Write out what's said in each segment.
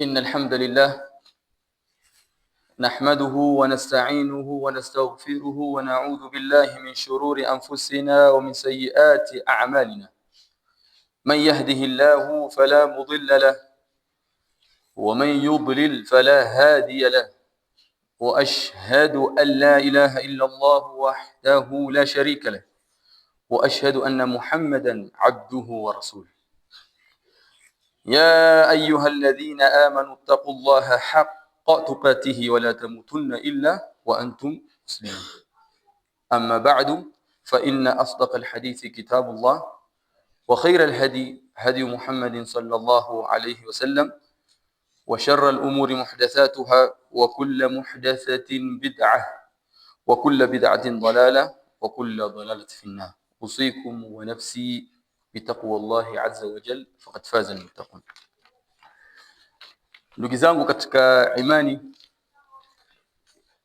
إن الحمد لله نحمده ونستعينه ونستغفره ونعوذ بالله من شرور أنفسنا ومن سيئات أعمالنا. من يهده الله فلا مضل له ومن يضلل فلا هادي له، وأشهد أن لا إله إلا الله وحده لا شريك له، وأشهد أن محمدا عبده ورسوله. يا أيها الذين آمنوا اتقوا الله حق تقاته ولا تموتن إلا وأنتم مسلمون. أما بعد، فإن أصدق الحديث كتاب الله، وخير الهدي هدي محمد صلى الله عليه وسلم، وشر الأمور محدثاتها، وكل محدثة بدعة، وكل بدعة ضلالة، وكل ضلالة في النار. أوصيكم ونفسي بتقوى الله عز وجل فقد فاز المتقون. Ndugu zangu katika imani,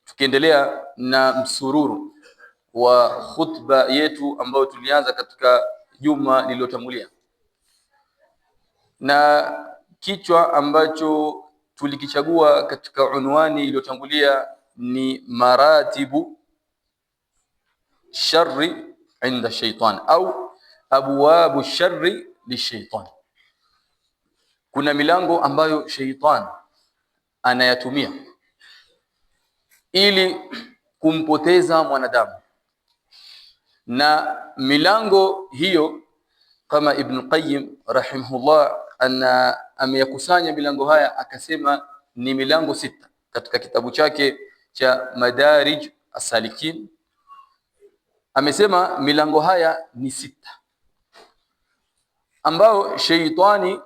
tukiendelea na msururu wa khutba yetu ambayo tulianza katika juma lililotangulia, na kichwa ambacho tulikichagua katika unwani iliyotangulia ni maratibu sharri inda shaitan au abwabu sharri lishaitan. Kuna milango ambayo shaitan anayatumia ili kumpoteza mwanadamu, na milango hiyo kama Ibn Qayyim rahimahullah ameyakusanya milango haya, akasema ni milango 6 katika kitabu chake cha Madarij as-Salikin. Amesema milango haya ni 6 ambao sheitani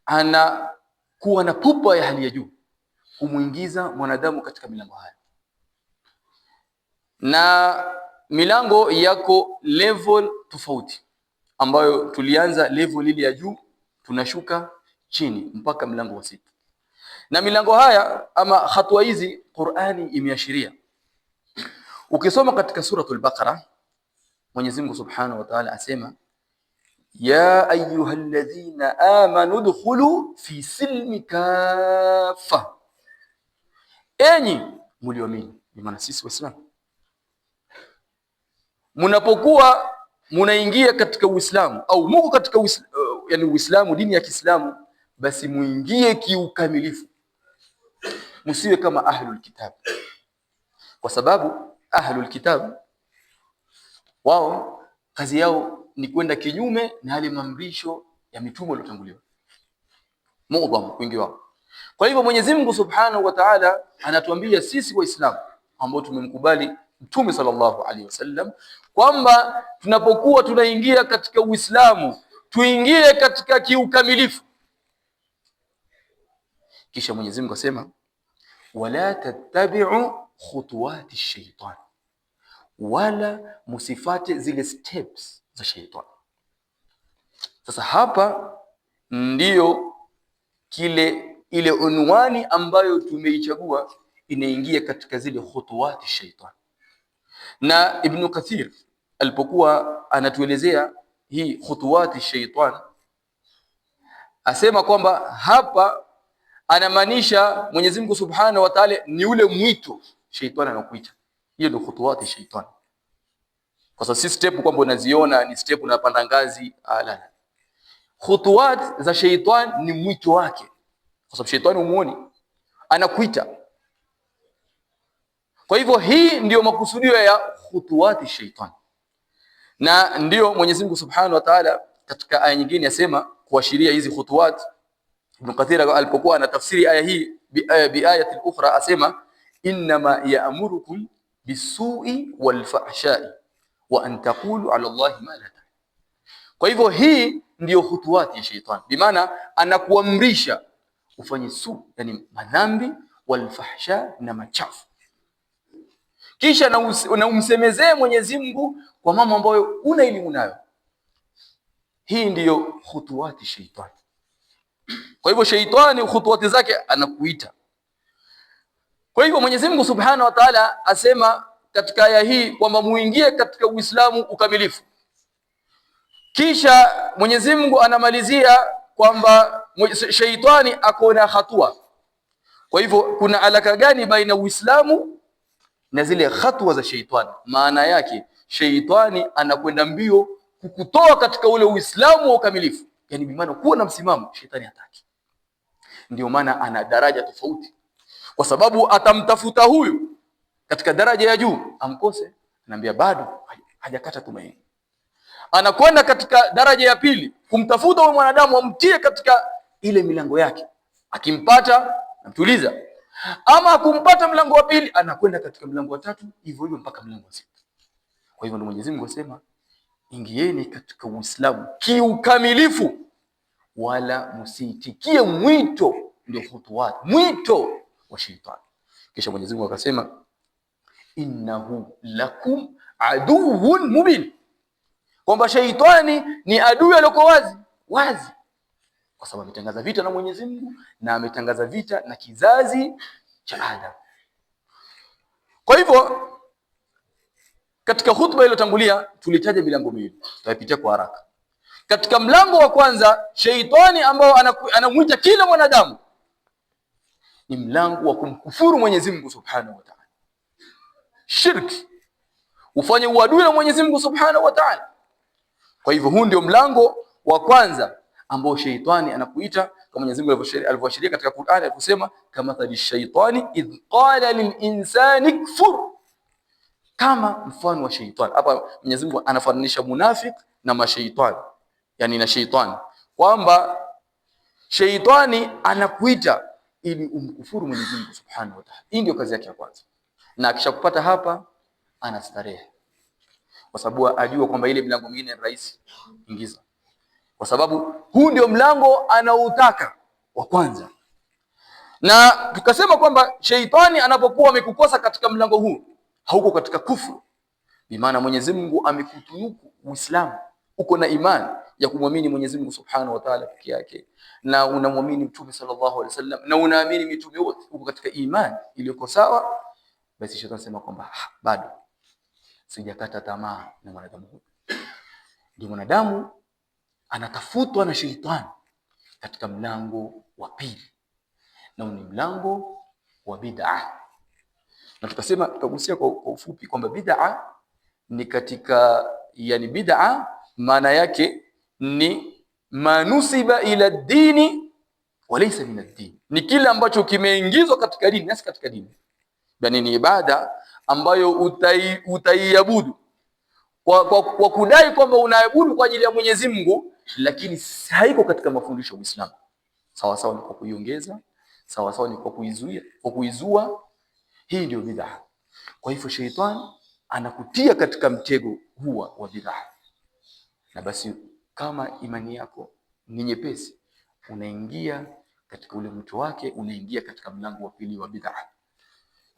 anakuwa na pupa ya hali ya juu kumuingiza mwanadamu katika milango haya, na milango yako level tofauti, ambayo tulianza level ile ya juu, tunashuka chini mpaka mlango wa 6. Na milango haya ama hatua hizi Qur'ani imeashiria. Ukisoma katika suratul Baqara, Mwenyezi Mungu Subhanahu wa Ta'ala asema ya ayyuhalladhina amanu udkhulu fi silmi kaffa, enyi mlioamini, ni maana sisi Waislamu, mnapokuwa munaingia katika Uislamu au muko katika Uislamu, dini ya Kiislamu, basi muingie kiukamilifu, msiwe kama ahlul kitab, kwa sababu ahlul kitab wao kazi yao ni kwenda kinyume na yale maamrisho ya mitume waliotanguliwa, muadham wengi wao. Kwa hivyo Mwenyezi Mungu Subhanahu wa Ta'ala anatuambia sisi Waislamu ambao tumemkubali Mtume sallallahu alaihi wasallam kwamba tunapokuwa tunaingia katika Uislamu tuingie katika kiukamilifu. Kisha Mwenyezi Mungu asema wala tattabi'u khutuwati shaitan, wala musifate zile steps za shaitani. Sasa hapa ndiyo ile unwani ambayo tumeichagua inaingia katika zile khutuwati shaitan. Na Ibn Kathir alipokuwa anatuelezea hii khutuwati shaitan, asema kwamba hapa anamaanisha Mwenyezi Mungu Subhanahu wa Ta'ala ni ule mwito shaitani anakuita. Hiyo ndio khutuwati shaitan. Kwa sababu si step kwamba unaziona ni step unapanda ngazi, la. Khutuwat za shaitan ni mwito wake, kwa sababu shaitani umuoni, anakuita. Kwa hivyo hii ndiyo makusudio ya khutuwati shaitan, na ndiyo Mwenyezi Mungu Subhanahu wa Ta'ala katika aya nyingine yasema kuashiria hizi khutuwat. Ibn Kathir alipokuwa anatafsiri aya hii biayati ukhra asema inma ya'murukum bisu'i wal fahsha'i wa an taqulu ala Allahi ma la ta'lamun. Kwa hivyo hii ndiyo khutuwati ya shaitan, bimaana anakuamrisha ufanye yani madhambi, wal fahsha, na machafu, kisha na umsemezee Mwenyezi Mungu kwa mambo ambayo una elimu nayo. Hii ndiyo khutuwati shaitan. Kwa hivyo shaitani khutuwati zake anakuita. Kwa hivyo Mwenyezi Mungu Subhanahu wa Ta'ala asema katika aya hii kwamba muingie katika Uislamu ukamilifu. Kisha Mwenyezi Mungu anamalizia kwamba sheitani akona hatua. Kwa hivyo kuna alaka gani baina Uislamu na zile hatua za sheitani? Maana yake sheitani anakwenda mbio kukutoa katika ule Uislamu wa ukamilifu, yani bi maana kuwa na msimamo, sheitani hataki. Ndio maana ana daraja tofauti, kwa sababu atamtafuta huyu katika daraja ya juu amkose, anambia bado hajakata tumaini. Anakwenda katika daraja ya pili kumtafuta huyu mwanadamu amtie katika ile milango yake, akimpata namtuliza, ama akumpata mlango wa pili anakwenda katika mlango wa tatu, hivyo hivyo mpaka mlango wa sita. Kwa hivyo ndio Mwenyezi Mungu asema ingieni katika Uislamu kiukamilifu, wala msiitikie mwito. Ndio khutuwat, mwito wa sheitani. Kisha Mwenyezi Mungu akasema innahu lakum aduwwun mubin, kwamba sheitani ni adui aliyoko wazi wazi, kwa sababu ametangaza vita na Mwenyezi Mungu na ametangaza vita na kizazi cha Adam. Kwa hivyo katika hutuba iliyotangulia tulitaja milango miwili, tutapitia kwa haraka. Katika mlango wa kwanza, sheitani ambao anamuita kila mwanadamu ni mlango wa kumkufuru Mwenyezi Mungu Subhanahu wa Ta'ala. Shirki, ufanye uadui na Mwenyezi Mungu Subhanahu wa Ta'ala. Kwa hivyo huu ndio mlango wa kwanza ambao sheitani anakuita, kama Mwenyezi Mungu alivyoashiria katika Qur'an aliposema kama thali shaitani idh qala lil insani kfur, kama mfano wa sheitani. Hapa Mwenyezi Mungu anafananisha munafik na mashaitani, yani na sheitani, kwamba sheitani anakuita ili umkufuru Mwenyezi Mungu Subhanahu wa Ta'ala. Hii ndio kazi yake ya kwanza, na akishakupata hapa anastarehe, kwa sababu ajua kwamba ile milango mingine ni rahisi ingiza, kwa sababu huu ndio mlango anaoutaka wa kwanza. Na tukasema kwamba sheitani anapokuwa amekukosa katika mlango huu, hauko katika kufuru, bi maana Mwenyezi Mungu amekutunuku Uislamu, uko na imani ya kumwamini Mwenyezi Mungu Subhanahu wa Ta'ala peke yake, na unamwamini Mtume sallallahu alaihi wasallam, na unaamini mitume wote, uko katika imani iliyoko sawa, basi shetani anasema kwamba bado sijakata tamaa na mwanadamu huyu. Ndio mwanadamu anatafutwa na sheitani katika mlango wa pili, na ni mlango wa bid'a. Na tukasema, tukagusia kwa ufupi kwamba bid'a ni katika, yani bid'a maana yake ni manusiba ila dini walaysa min ad-din, ni kile ambacho kimeingizwa katika dini na si katika dini. Yani ni ibada ambayo utaiabudu kwa kudai kwamba unaabudu kwa ajili ya Mwenyezi Mungu, lakini haiko katika mafundisho ya Uislamu. Sawa sawa ni kwa kuiongeza, sawa sawa ni kwa kuizuia, kwa kuizua. Hii ndio bid'a. Kwa hivyo sheitani anakutia katika mtego huo wa bid'a, na basi kama imani yako ni nyepesi, unaingia katika ule mto wake, unaingia katika mlango wa pili wa bid'a.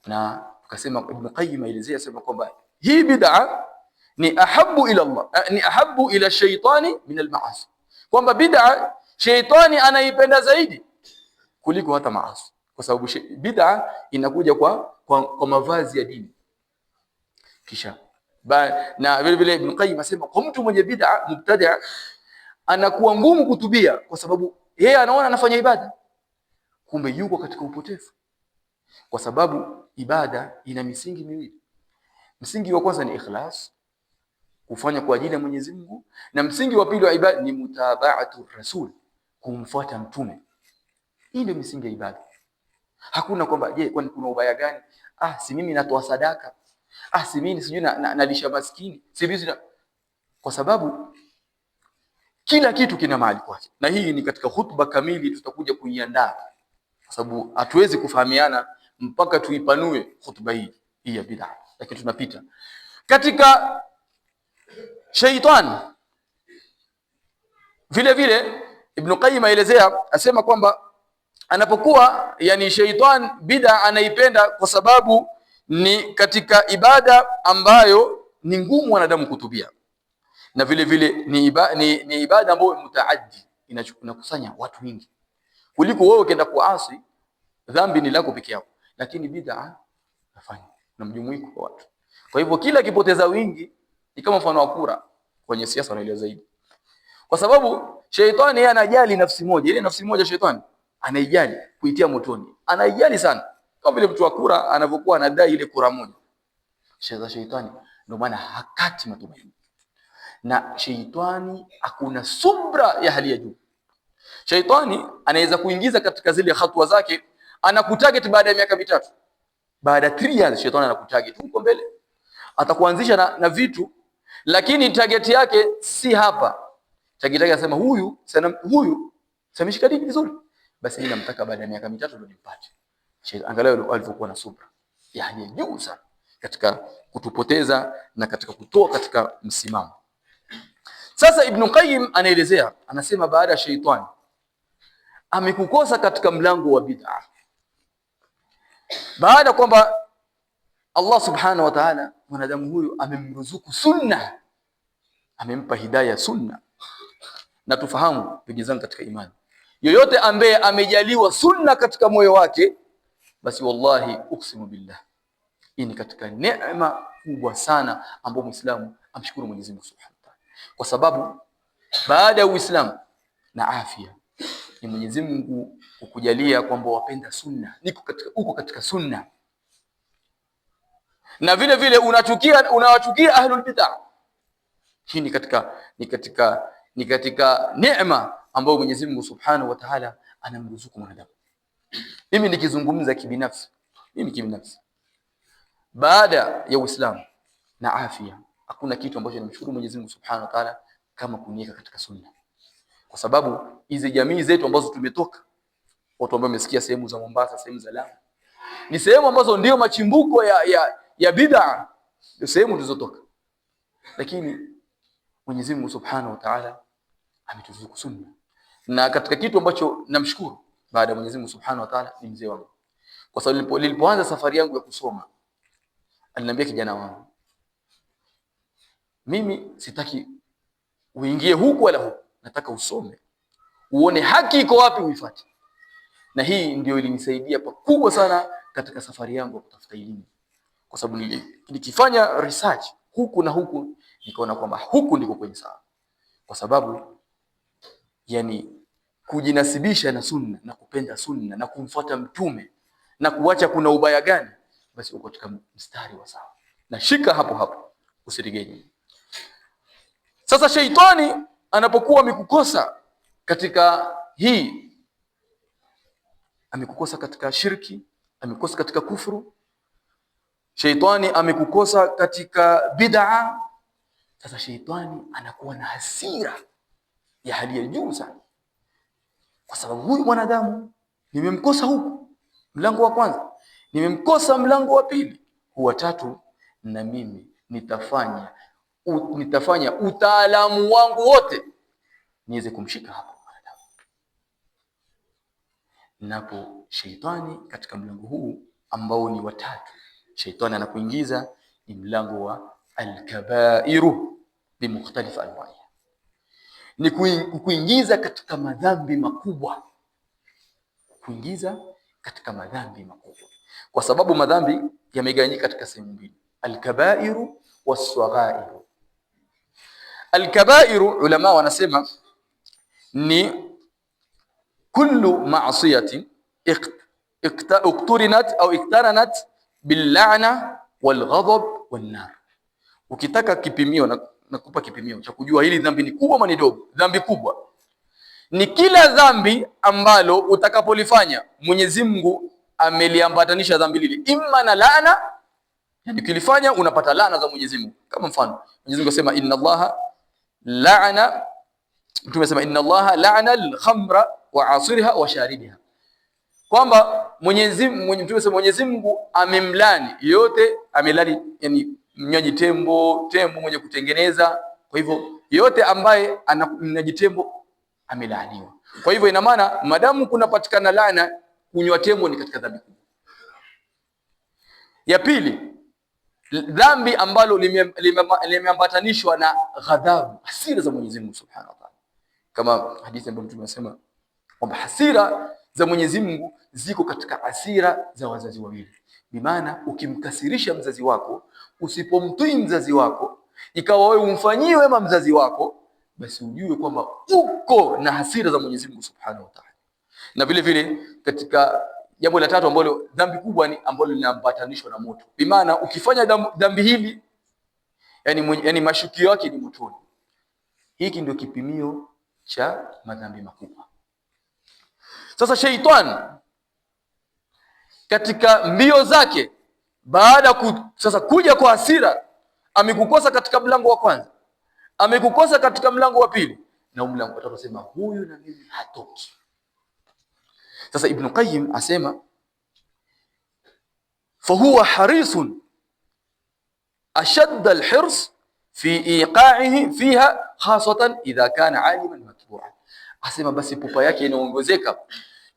Na tukasema Ibn Qayyim aelezea sema kwamba hii bid'a ni ahabu ila Allah, ni ahabu ila shaitani min al-ma'asi, kwamba bid'a shaitani anaipenda zaidi kuliko hata maasi, kwa sababu bid'a inakuja kwa mavazi ya dini. Kisha na vile vile Ibn Qayyim asema kwa mtu mwenye bid'a mubtadi' anakuwa ngumu kutubia, kwa sababu yeye anaona anafanya ibada, kumbe yuko katika upotevu, kwa sababu ibada ina misingi miwili. Msingi wa kwanza ni ikhlas, kufanya kwa ajili ya Mwenyezi Mungu, na msingi wa pili wa ibada ni mutaba'atu rasul, kumfuata mtume. Hii ndio misingi ya ibada. Hakuna kwamba je, kwani kuna ubaya gani? Si mimi natoa sadaka, si mimi sijui nalisha maskini, si mimi, kwa sababu kila kitu kina mahali kwake. Na hii ni katika hutuba kamili tutakuja kuiandaa, kwa sababu hatuwezi kufahamiana mpaka tuipanue hutuba hii ya bid'a, lakini tunapita katika shaitani. Vile vile Ibn Qayyim aelezea, asema kwamba anapokuwa, yani shaitan bid'a anaipenda kwa sababu ni katika ibada ambayo ni ngumu wanadamu kutubia, na vile vile ni ibada ambayo mutaaddi, inakusanya watu wengi kuliko wewe ukienda kuasi, dhambi ni lako peke yako, lakini bid'a nafanya na mjumuiko wa watu. Kwa hivyo kila kipoteza wingi ni kama mfano wa kura kwenye siasa wanaelewa zaidi, kwa sababu Sheitani yeye anajali nafsi moja, ile nafsi moja sheitani anaijali kuitia motoni, anaijali sana, kama vile mtu wa kura anavyokuwa anadai ile kura moja. Sheitani ndio maana hakati matumaini, na sheitani hakuna subra ya hali ya juu. Sheitani anaweza kuingiza katika zile hatua zake, anakutarget baada ya miaka mitatu, baada ya 3 years sheitani anakutarget huko mbele, atakuanzisha na vitu, lakini target yake si hapa. Target yake anasema huyu sameshika dini vizuri, basi mimi namtaka baada ya miaka mitatu ndio nimpate. Angalau alivyokuwa na subra ya hali ya juu sana katika kutupoteza na katika kutoa katika msimamo. Sasa Ibn Qayyim anaelezea, anasema baada ya sheitani amekukosa katika mlango wa bid'a, baada kwamba Allah subhanahu wa ta'ala mwanadamu huyu amemruzuku sunna, amempa hidayah sunna. Na tufahamu ndugu zangu katika imani, yoyote ambaye amejaliwa sunna katika moyo wake, basi wallahi uksimu billah, hii ni katika neema kubwa sana ambayo Muislamu amshukuru Mwenyezi Mungu Subhanahu wa Ta'ala, kwa sababu baada ya Uislamu na afya ni Mwenyezi Mungu kukujalia kwamba wapenda sunna, uko katika sunna, na vile vile unawachukia ahlul bid'ah. Hii ni katika neema ambayo Mwenyezi Mungu Subhanahu wa Ta'ala anamruzuku mwanadamu. Mimi nikizungumza kibinafsi, baada ya Uislamu na afya, hakuna kitu ambacho nimshukuru Mwenyezi Mungu Subhanahu wa Ta'ala kama kuniweka katika sunna, kwa sababu hizi jamii zetu ambazo tumetoka, watu ambao wamesikia sehemu za Mombasa, sehemu za Lamu, ni sehemu ambazo ndio machimbuko ya bid'a, ndio sehemu tulizotoka, lakini Mwenyezi Mungu Subhanahu wa Ta'ala ametuzuku sunna. Na katika kitu ambacho namshukuru baada ya Mwenyezi Mungu Subhanahu wa Ta'ala ni mzee wangu, kwa sababu nilipoanza safari yangu ya kusoma aliniambia, kijana wangu, mimi sitaki uingie huku wala huku, nataka usome uone haki iko wapi uifuate. Na hii ndio ilinisaidia pakubwa sana katika safari yangu ya kutafuta elimu, kwa sababu nikifanya research huku na huku nikaona kwamba huku ndiko kwenye sawa, kwa sababu yani kujinasibisha na sunna na kupenda sunna na kumfuata mtume na kuacha kuna ubaya gani, basi uko katika mstari wa sawa, na shika hapo usirigeni. Sasa sheitani anapokuwa amekukosa katika hii, amekukosa katika shirki, amekukosa katika kufuru, sheitani amekukosa katika bid'a, sasa sheitani anakuwa na hasira ya hali ya juu sana, kwa sababu huyu mwanadamu nimemkosa huku mlango wa kwanza, nimemkosa mlango wa pili, wa tatu, na mimi nitafanya utaalamu wangu wote niweze kumshika hapo mwanadamu. Napo sheitani katika mlango huu ambao ni watatu, sheitani anakuingiza ni mlango wa al-kabairu bi mukhtalifa anwa'i, ni kuingiza katika madhambi makubwa, kwa sababu madhambi yamegawanyika katika sehemu mbili, al-kabairu was-saghairu. Al-kabairu ulama wanasema ni kullu ma'siyatin iqtarinat au iktaranat bil-la'na wal-ghadab wan-nar. Ukitaka kipimio, nakupa kipimio cha kujua hili dhambi ni kubwa ama ni dogo. Dhambi kubwa ni kila dhambi ambalo utakapolifanya Mwenyezi Mungu ameliambatanisha dhambi lile imma na laana, yani ukilifanya unapata laana za Mwenyezi Mungu. Kama mfano Mwenyezi Mungu asema inna Allaha la'ana, Mtume asema inna Allaha la'ana al-khamra wa 'asiriha wa sharibiha, kwamba Mtume asema Mwenyezi Mungu amemlani yote, amelani yani mnywaji tembo mwenye kutengeneza. Kwa hivyo yote ambaye anamnywaji tembo amelaaniwa. Kwa hivyo ina maana madamu kunapatikana laana, kunywa tembo ni katika dhambi kubwa. Ya pili, dhambi ambalo limeambatanishwa na ghadhabu, hasira za Mwenyezi Mungu Subhanahu wa Ta'ala, kama hadithi ambayo Mtume anasema kwamba hasira za Mwenyezi Mungu ziko katika hasira za wazazi wawili. Bimaana ukimkasirisha mzazi wako, usipomtii mzazi wako, ikawa wewe umfanyie wema mzazi wako, basi ujue kwamba uko na hasira za Mwenyezi Mungu Subhanahu wa Ta'ala. Na vile vile katika jambo la tatu ambalo dhambi kubwa ni ambalo linaambatanishwa na moto. Bi maana ukifanya dhambi hili yani mashukio yake ni motoni. Hiki ndio kipimio cha madhambi makubwa. Sasa sheitan katika mbio zake baada sasa kuja kwa hasira, amekukosa katika mlango wa kwanza, amekukosa katika mlango wa pili, na mlango wa tatu sema huyu na mimi hatoki. Sasa Ibn Qayyim asema fahuwa harisun ashadda alhirs fi iqa'ihi fiha khasatan idha kana aliman matbu'an. Asema basi pupa yake inaongezeka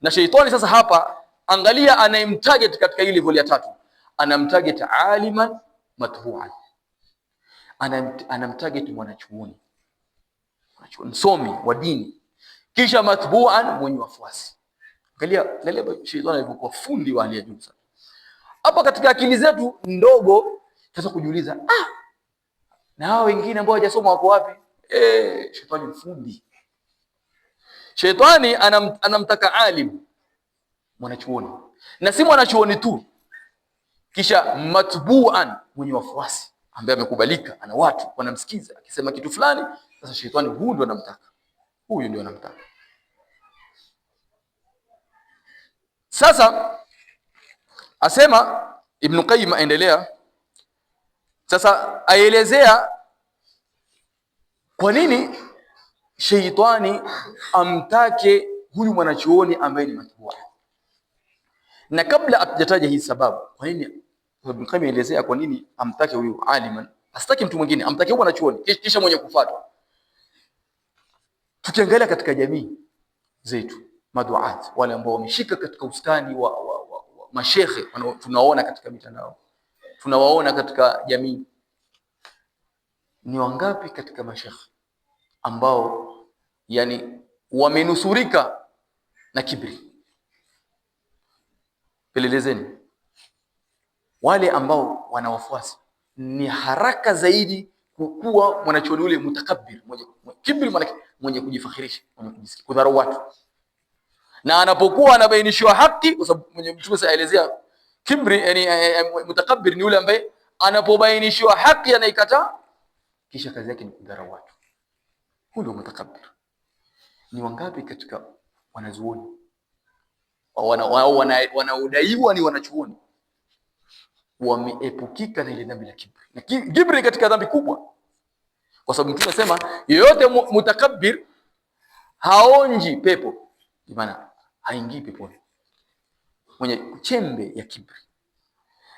na sheitani. Sasa hapa angalia, anayemtarget katika ile level ya tatu, anamtarget aliman matbu'an, anamtarget mwanachuoni, msomi wa dini, kisha matbu'an, mwenye wafuasi. Angalia sheitani alivyokuwa fundi wa hali ya juu sana. Hapa katika akili zetu ndogo sasa kujiuliza, na hao wengine ambao hawajasoma wako wapi? Shetani mfundi. Shetani anamtaka alim, mwanachuoni, na si mwanachuoni tu, kisha matbu'an, mwenye wafuasi ambaye amekubalika, ana watu wanamsikiza akisema kitu fulani. Sasa shetani huyu ndio anamtaka, huyu ndio anamtaka. Sasa asema Ibn Qayyim aendelea sasa, aelezea kwa nini sheitani amtake huyu mwanachuoni ambaye ni matbu'a. Na kabla atujataja hii sababu kwa nini Ibn Qayyim aelezea kwa nini amtake huyu aliman, asitaki mtu mwingine, amtake huyu mwanachuoni kisha mwenye kufuatwa. Tukiangalia katika jamii zetu, maduat wale ambao wameshika katika ustani wa mashekhe tunaona katika mitandao, tunawaona katika jamii, ni wangapi katika mashekhe ambao yani wamenusurika na kibri? Pelelezeni. Wale ambao wana wafuasi ni haraka zaidi kuwa mwanachuoni ule mutakabbir, kibri, mwenye kujifakhirisha, mwenye kujisikia kudharau watu. Na anapokuwa anabainishiwa haki, kwa sababu mwenye Mtume saelezea kibri, yani mutakabbir ni yule ambaye anapobainishiwa haki anaikataa, kisha kazi yake ni kudharau watu. Huyo ndio mutakabbir. Ni wangapi katika wanazuoni wanaodaiwa ni wanachuoni wameepukika na ile dhambi la kibri? Na kibri katika dhambi kubwa, kwa sababu Mtume anasema yeyote mutakabbir haonji pepo, maana haingii peponi, mwenye chembe ya kibri.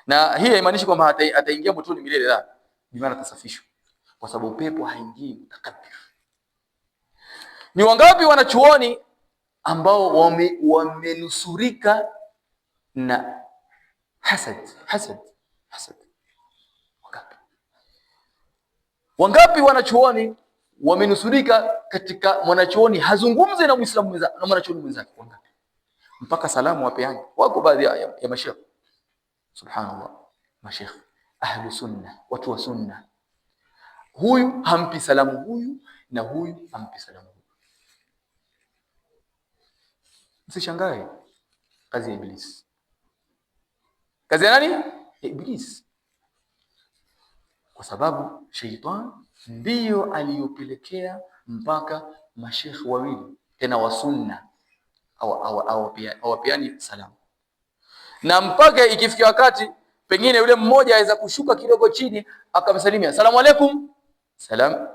Na hii haimaanishi kwamba ataingia motoni milele, la, maana atasafishwa, kwa sababu pepo haingii mutakabbir. Ni wangapi wanachuoni ambao wamenusurika na hasad? Wangapi wanachuoni wamenusurika katika mwanachuoni hazungumze na Muislamu mwenzake, na mwanachuoni mwenzake? Wangapi? Mpaka salamu wapeane. Wako baadhi ya mashekhe, subhanallah, mashekhe ahlu sunna, watu wa sunna, huyu hampi salamu huyu na huyu hampi salamu huyu. Msishangae, kazi ya Iblis. Kazi ya nani? Ya Iblis. Kwa sababu sheitan ndiyo aliyopelekea mpaka mashekhe wawili tena wa sunna awapeani salamu, na mpaka ikifikia wakati pengine yule mmoja aweza kushuka kidogo chini akamsalimia, asalamu alaykum, salam,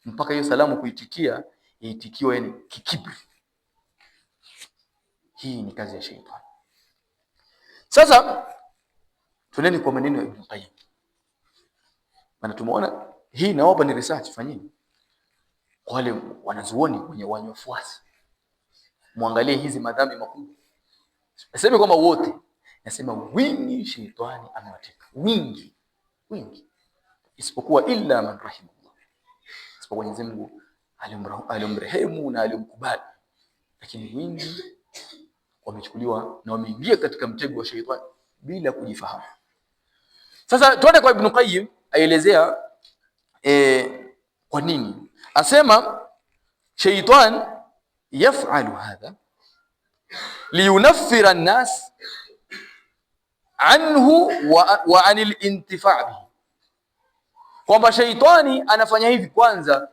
mpaka hiyo salamu kuitikia iitikiwa yani kikibri. Hii ni kazi ya sheitan. Sasa tuneni kwa maneno ya Ibn Qayyim, maana tumeona hii, naomba ni research fanyeni kwa wale wanazuoni wenye wafuasi, muangalie hizi madhambi makubwa. Nasema kwamba wote, nasema wingi shetani amewateka, wingi, isipokuwa illa man rahimahullah, isipokuwa Mwenyezi Mungu alimrehemu na alimkubali, lakini wingi wamechukuliwa na wameingia katika mtego wa shetani bila kujifahamu. Sasa tuende kwa Ibn Qayyim aelezea kwa nini asema shaytan yaf'alu hadha liyunaffira an-nas anhu wa anil intifa' bihi, kwamba shaitani anafanya hivi kwanza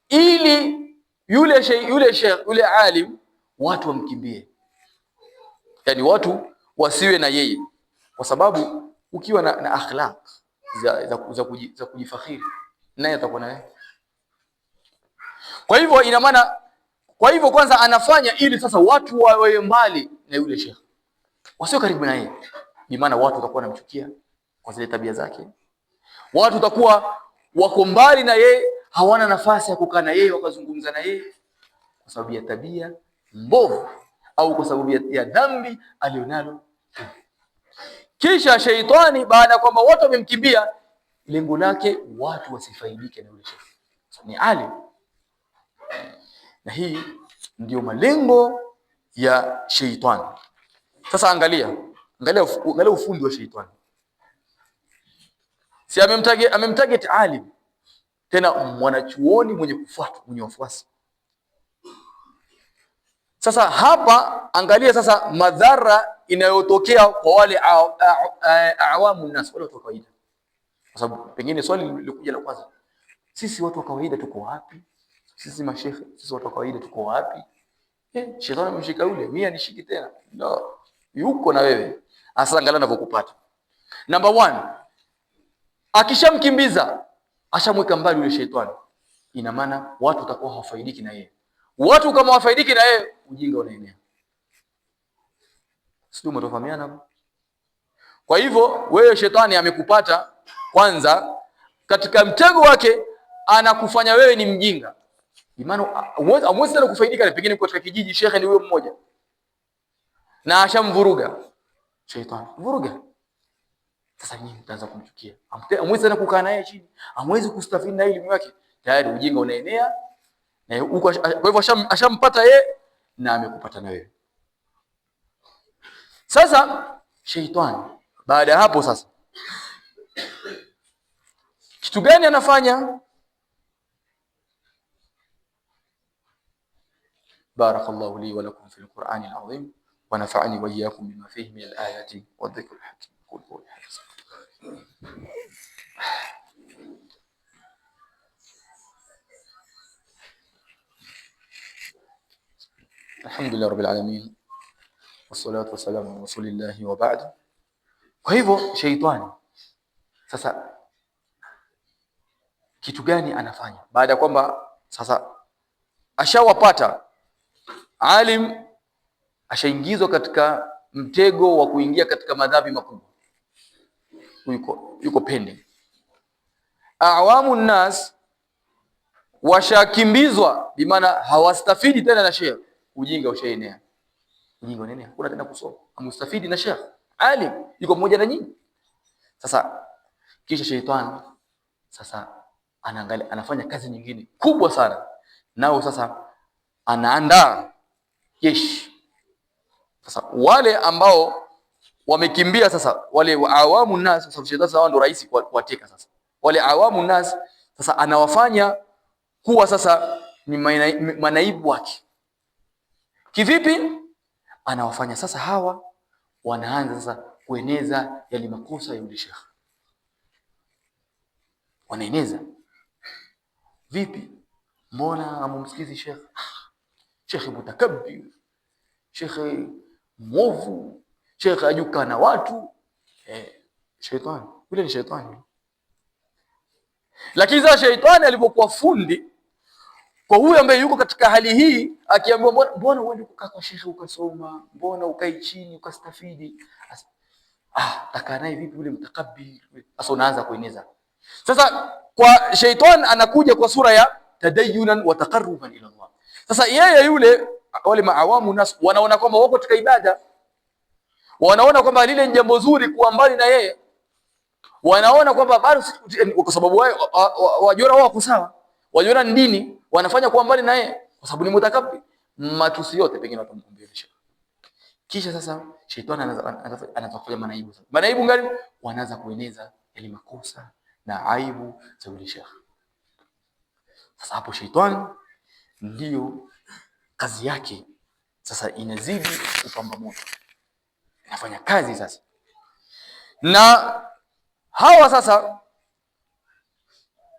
ili yule alim watu wamkimbie, yani watu wasiwe na yeye, kwa sababu ukiwa na akhlaq za kujifakhiri naye atakuwa naye. Kwa hivyo ina maana, kwa hivyo kwanza anafanya ili sasa watu wawe mbali na yule sheikh, wasio karibu na yeye. Ni maana watu watakuwa wanamchukia kwa zile tabia zake, watu watakuwa wako mbali na yeye, hawana nafasi ya kukaa na yeye wakazungumza na yeye kwa sababu ya tabia mbovu au kwa sababu ya dhambi alionalo. Kisha shaitani baada kwamba watu wamemkimbia, lengo lake watu wasifaidike na yule sheikh, ni alim. Na hii ndio malengo ya shaitani. Sasa angalia ufundi wa shaitani. Si amemtarget alim, tena mwanachuoni mwenye kufuata, mwenye wafuasi. Sasa hapa angalia sasa madhara inayotokea kwa wale awamu nas, wale watu wa kawaida. Kwa sababu pengine swali lilikuja la kwanza, sisi watu wa kawaida tuko wapi? Sisi mashehe, sisi watu wa kawaida tuko wapi? Shetani amemshika yule, mimi anishiki tena. No, yuko na wewe. Asa angalia anavyokupata. Number 1, akishamkimbiza, ashamweka mbali yule shetani, ina maana watu watakuwa hawafaidiki na yeye. Watu kama hawafaidiki na yeye, ujinga unaenea. Sio, mtofahamiana hapo? Kwa hivyo wewe shetani amekupata kwanza, katika mtego wake anakufanya wewe ni mjinga. Imani amwezi tena kufaidika, na pengine katika kijiji shekhe ni huyo mmoja na ashamvuruga shetani, vuruga. Sasa nyinyi mtaanza kumchukia, amwezi tena kukaa naye chini, amwezi kustafidi na elimu yake, tayari ujinga unaenea. Na huko, kwa hivyo ashampata yeye na amekupata na wewe. Sasa shetani baada ya hapo sasa kitu gani anafanya? Barakallahu li wa lakum fil Qur'ani al-azim wa nafa'ani wa iyyakum bima fihi min al-ayati wa dhikr al-hakim. Alhamdulillah rabbil alamin wassalatu wassalamu ala rasulillahi wa ba'd. Kwa hivyo shaitani sasa kitu gani anafanya baada ya kwamba sasa ashawapata alim, ashaingizwa katika mtego wa kuingia katika madhambi makubwa, yuko pende. Awamu nas washakimbizwa, bimaana hawastafidi tena na sheikh, ujinga ushaenea. Ujinga unaenea, kuna tena kusoma, amustafidi na sheikh alim yuko mmoja na nyinyi. Sasa kisha shaitani sasa anaangalia, anafanya kazi nyingine kubwa sana, nao sasa anaandaa jeshi. Sasa wale ambao wamekimbia, sasa wale awamu nas, sasa shetani sasa ndio rais kuwateka. Sasa wale awamu nas sasa anawafanya kuwa sasa ni manaibu wake. Kivipi? Anawafanya sasa hawa wanaanza sasa kueneza yale makosa ya yule sheikh. Wanaeneza vipi? Mbona amumsikizi sheikh? Sheikh mutakabbir, sheikh mwovu, sheikh ajuka na watu. Shetani yule ni shetani. Lakini sasa shetani alipokuwa fundi kwa huyu ambaye yuko katika hali hii, akiambiwa mbona uende kukaa kwa sheikh ukasoma, mbona ukai chini ukastafidi, takaa naye vipi yule mtakabbir? Sasa unaanza kueneza. Sasa kwa shetani anakuja kwa sura ya tadayyunan wa taqarruban ila Allah. Sasa yeye yule, wale maawamu nas wanaona kwamba wako katika ibada, wanaona kwamba lile ni jambo zuri kuwa mbali na yeye, wanaona kwamba bado, kwa sababu wao wajiona wao sawa, wajiona ni dini, wanafanya kuwa mbali na yeye kwa sababu ni mutakabbir. Matusi yote pengine watamkumbusha. Kisha sasa shetani anaanza kufanya manaibu. Manaibu ngani? Wanaanza kueneza yale makosa na aibu za yule shekhe. Sasa hapo shaitani ndio kazi yake sasa inazidi kupamba moto, inafanya kazi sasa. Na hawa sasa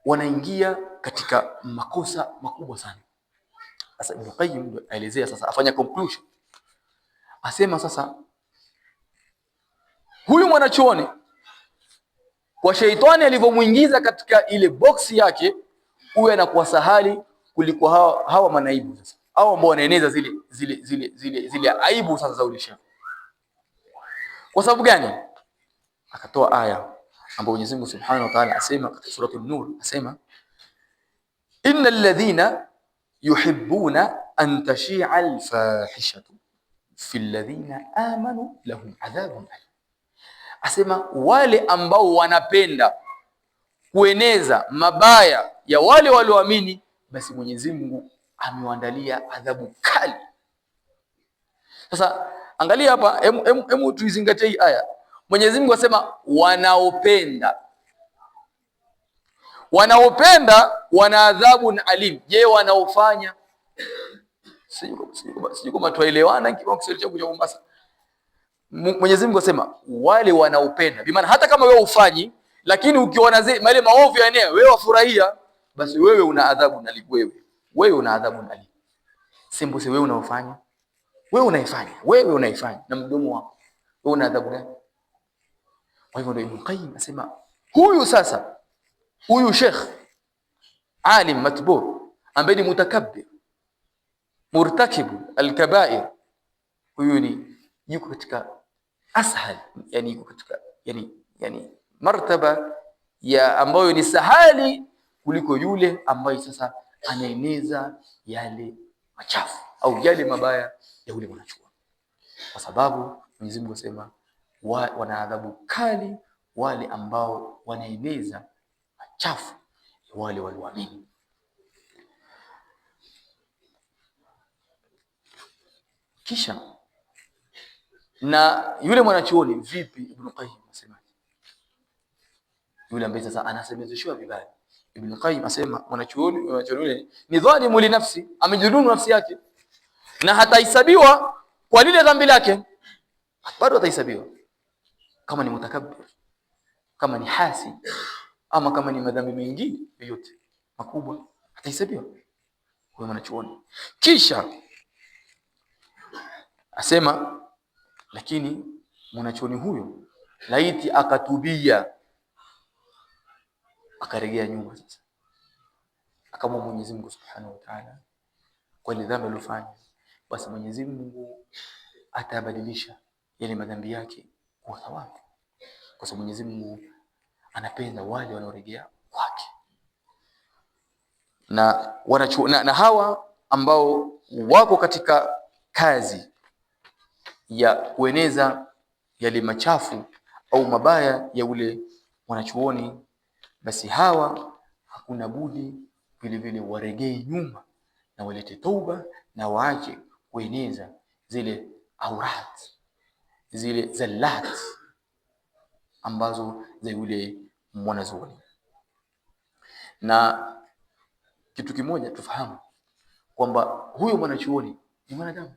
wanaingia katika makosa makubwa sana. Sasa Ibn Qayyim aelezea sasa, afanya conclusion, asema sasa huyu mwanachuoni kwa shaitani alivyomuingiza katika ile boksi yake, huyu anakuwa sahali kuliko hawa manaibu sasa, hao ambao wanaeneza zile aibu sasa za ulisha. Kwa sababu gani? Akatoa aya ambayo Mwenyezi Mungu Subhanahu wa Ta'ala asema katika sura An-Nur, asema innal ladhina yuhibbuna an tashi'a al-fahishatu fil ladhina amanu lahum adhabun alim. Asema wale ambao wanapenda kueneza mabaya ya wale walioamini, basi Mwenyezi Mungu amewaandalia adhabu kali. Sasa angalia hapa, hemu tuizingatie hii aya. Mwenyezi Mungu asema wanaopenda wana adhabu alim. Je, wanaofanya? Sijui kama tuelewana kwa Kiswahili changu cha Mombasa. Mwenyezi Mungu asema wale wanaopenda, bi maana hata kama wewe ufanyi, lakini ukiona zile maovu ya eneo wewe wafurahia, basi wewe una adhabu alim. Wewe una adhabu alim. Sembuse wewe unaofanya, wewe unaifanya na mdomo wako, wewe una adhabu gani? Kwa hivyo ndio Ibn Qayyim asema huyu sheikh alim matbu ambaye ni mutakabbir murtakib alkabair, huyu ni yuko katika ashal, yani yuko katika yani martaba ya ambayo ni sahali kuliko yule ambaye sasa anaeneza yale machafu au yale mabaya ya yule mwanachuoni. Kwa sababu Mwenyezi Mungu asema wana adhabu kali wale ambao wanaeneza machafu ya wale walioamini. Kisha na yule mwanachuoni vipi? Ibn Qayyim asema yule ambaye sasa anasemezeshwa vibaya, Ibn Qayyim asema mwanachuoni ni dhalimu li nafsi, amejidhulumu nafsi yake, na hatahesabiwa kwa lile dhambi lake, bado hatahesabiwa kama ni mutakabbir, kama ni hasi, ama kama ni madhambi mengine yote makubwa, hatahesabiwa huyo mwanachuoni. Kisha asema lakini mwanachuoni huyo laiti akatubia, akarejea nyuma sasa, akamwomba Mwenyezi Mungu Subhanahu wa Ta'ala kwa ile dhambi aliyofanya, basi Mwenyezi Mungu atabadilisha yale madhambi yake kuwa thawabu, kwa sababu Mwenyezi Mungu anapenda wale wanaorejea kwake. Na hawa ambao wako katika kazi ya kueneza yale machafu au mabaya ya ule mwanachuoni, basi hawa hakuna budi vile vile waregee nyuma na walete tauba na waache kueneza zile aurat, zile zallat ambazo za yule mwanazuoni. Na kitu kimoja tufahamu kwamba huyo mwanachuoni ni mwanadamu,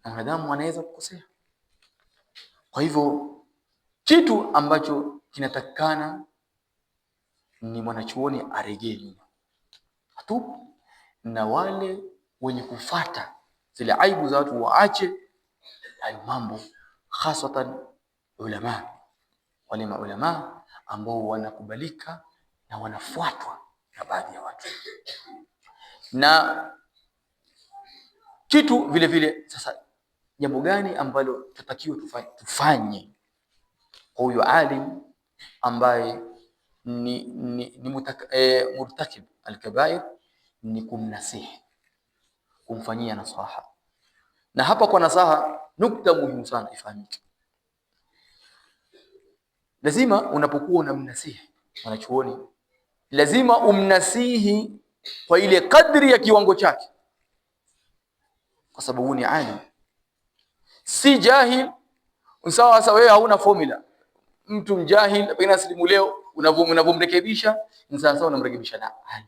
na mwanadamu anaweza kukosea. Kwa hivyo kitu ambacho kinatakikana ni mwanachuoni arejee nyuma tu, na wale wenye kufata zile aibu za watu waache hayo mambo, hasatan ulama, wale maulama ambao wanakubalika na wanafuatwa na baadhi ya watu. Na kitu vile vile sasa, jambo gani ambalo tutakiwa tufanye kwa huyo alim ambaye ni murtakib alkabair? Ni kumnasihi, kumfanyia nasaha. Na hapa kwa nasaha, nukta muhimu sana ifahamike. Lazima unapokuwa unamnasihi mwanachuoni, lazima umnasihi kwa ile kadri ya kiwango chake, kwa sababu ni alim, si jahil. Sawa, wewe hauna formula, mtu mjahil pengine asilimu leo, unavomrekebisha ni sawa sawa unamrekebisha na alim.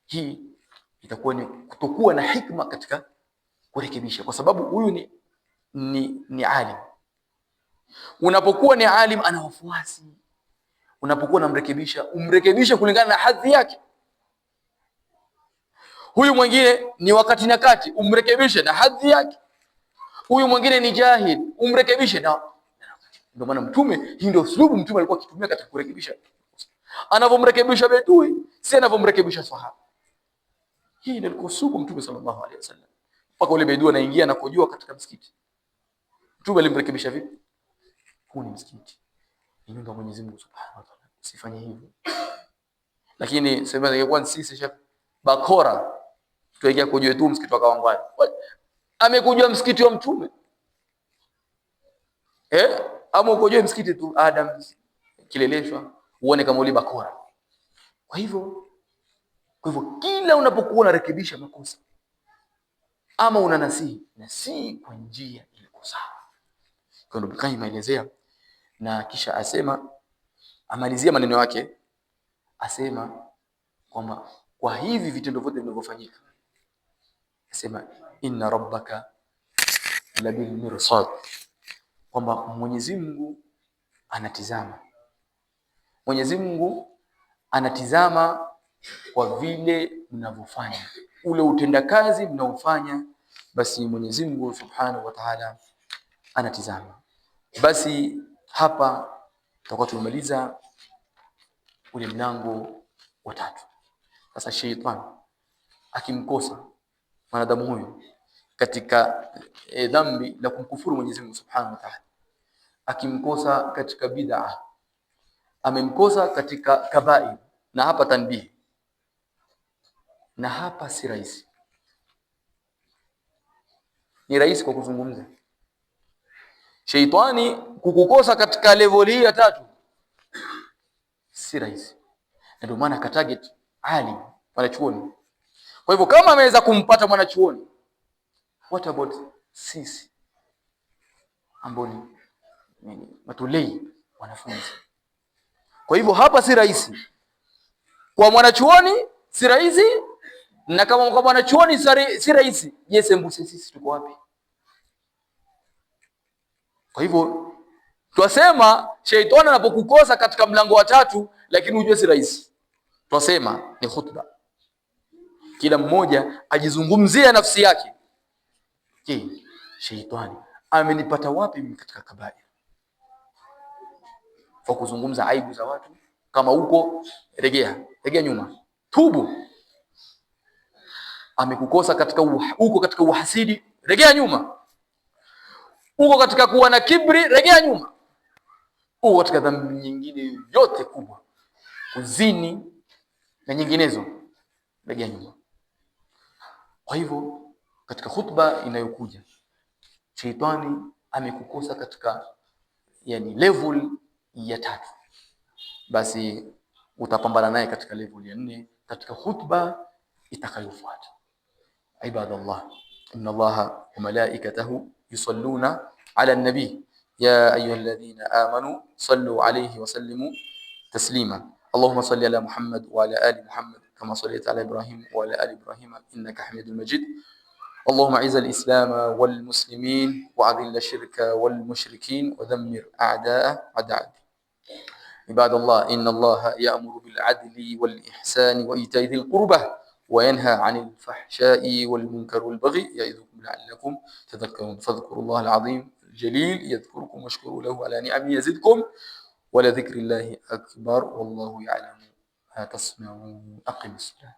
Hii itakuwa ni kutokuwa na hikma katika kurekebisha, kwa sababu huyu ni alim. Unapokuwa ni alim ana wafuasi, unapokuwa unamrekebisha umrekebisha kulingana na hadhi yake. Huyu mwingine ni wakati na kati, umrekebishe na hadhi yake. Huyu mwingine ni jahil, umrekebishe na ndio maana Mtume, hii ndio uslubu Mtume alikuwa akitumia katika kurekebisha. Anavomrekebisha bedui si anavomrekebisha sahaba. Hii ndio uslubu Mtume sallallahu alaihi wasallam. Mpaka ule bedui anaingia na kujua katika msikiti, Mtume alimrekebisha vipi? Huu ni msikiti, ni nyumba ya Mwenyezi Mungu Subhanahu wa Ta'ala, usifanye hivyo. Lakini sema ingekuwa sisi chef bakora tuingia kujua tu msikiti wa Kawangwani, amekujua msikiti wa Mtume ama ukojue msikiti tu Adam Kileleshwa uone kama ule bakora. Kwa hivyo kila unapokuwa unarekebisha makosa ama unanasihi kwa njia iliyo sawa. Kwa ndio Ibn maelezea na kisha asema, amalizia maneno yake, asema kwamba kwa hivi vitendo vyote vinavyofanyika, asema inna rabbaka labil mirsad, kwamba Mwenyezi Mungu anatizama. Mwenyezi Mungu anatizama kwa vile mnavyofanya, ule utendakazi mnaofanya, basi Mwenyezi Mungu Subhanahu wa Ta'ala anatizama. Basi hapa tutakuwa tumemaliza ule mlango wa 3. Sasa sheitani akimkosa mwanadamu huyu katika dhambi la kumkufuru Mwenyezi Mungu Subhanahu wa Ta'ala, akimkosa katika bid'a, amemkosa katika kabair, na hapa tanbihi, na hapa si rahisi. Ni rahisi kwa kuzungumza. Sheitani kukukosa katika level hii ya 3 si rahisi. Ndio maana ka target alim, mwanachuoni. Kwa hivyo kama ameweza kumpata mwanachuoni, what about sisi ambao ni matulei wanafunzi? Kwa hivyo hapa si rahisi. Kwa mwanachuoni si rahisi, na kama kwa mwanachuoni si rahisi, je, mbuse sisi tuko wapi? Kwa hivyo twasema sheitani anapokukosa katika mlango wa 3, lakini ujue si rahisi. Twasema ni khutba, kila mmoja ajizungumzie nafsi yake. Je, sheitani amenipata wapi mimi katika kabair? Kwa kuzungumza aibu za watu, kama huko regea nyuma, tubu. Amekukosa katika huko katika uhasidi, regea nyuma. Huko katika kuwa na kibri, regea nyuma. Huko katika dhambi nyingine yote kubwa, kuzini na nyinginezo, regea nyuma. Kwa hivyo katika khutba inayokuja, sheitani amekukosa katika level ya 3, basi utapambana naye katika level ya 4 katika khutba itakayofuata. Ibadallah, inna Allaha wa malaikatahu yusalluna ala an-nabi ya ayyuhalladhina amanu sallu alayhi wa sallimu taslima. Allahumma salli ala Muhammad wa ala ali Muhammad kama sallaita ala Ibrahim wa ala ali Ibrahim innaka Hamidul Majid. اللهم اعز الإسلام والمسلمين وأذل الشرك والمشركين ودمر أعداء الدين. عباد الله، إن الله يأمر بالعدل والإحسان وإيتاء ذي القربى وينهى عن الفحشاء والمنكر والبغي يعظكم لعلكم تذكرون. فاذكروا الله العظيم الجليل يذكركم واشكروا له على نعمه يزدكم ولذكر الله أكبر والله يعلم ما تصنعون. أقم الصلاة.